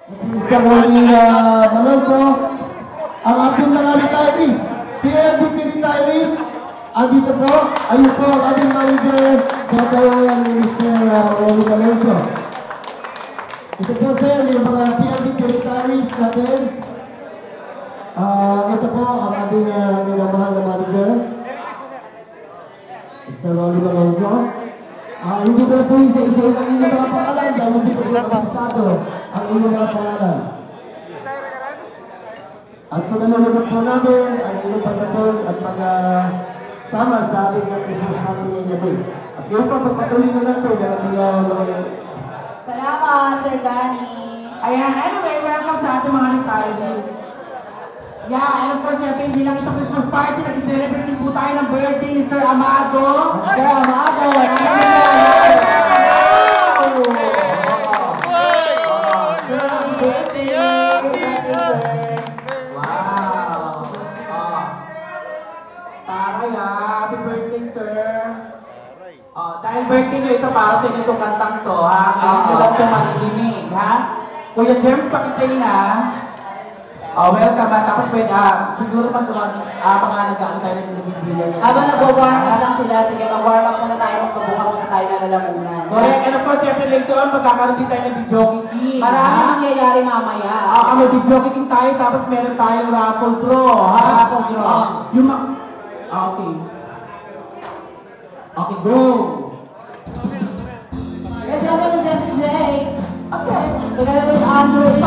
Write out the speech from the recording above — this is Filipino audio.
Mr. Rolly Malonzo, ang ating mga retirees, PLDT retirees, andito po, ayun po ang ating manager, Dr. Mr. Rolly Malonzo. Ito po sir, yung mga PLDT retirees natin. Ito po ang ating minamahal na manager, Mr. Rolly Malonzo. Hindi ko na po isa-isa ang inyong mga pangalan dahil hindi ko na kapisado ang inyong mga pangalan. At pinalulunod po namin ang inyong pagkatol at pag-sama sa ating Christmas family natin. At ngayon po, pagpatuloy na natin ang ating mga... Salamat, Sir Danny. Ayan, anyway, welcome sa ating mga retirees. Yeah, and of course, syempre, hindi lang ito Christmas party, nag-celebrate din po tayo ng birthday ni Sir Amado. Sir Amado, wala na. Happy birthday! Wow! Taray happy birthday, sir! Dahil birthday nyo ito, para sa inyo itong kantang to, ha? Ngayon ko lang ito marinig, ha? Kuya James, pakiplay na. Welcome, ha? Tapos pwede, siguro pa mga nag-aantay na yung nabibigyan. Habang nag-warm up lang sila, sige, mag-warm up muna tayo, magpabuka muna tayo na lalamunan. Correct, and of course, syempre later on, magkakaroon din tayo ng video king. Marami mangyayari mamaya. May video king tayo, tapos meron tayong raffle draw, ha? Raffle draw. Okay. Okay, go! Let's have a Jay. Okay. Together with Andre.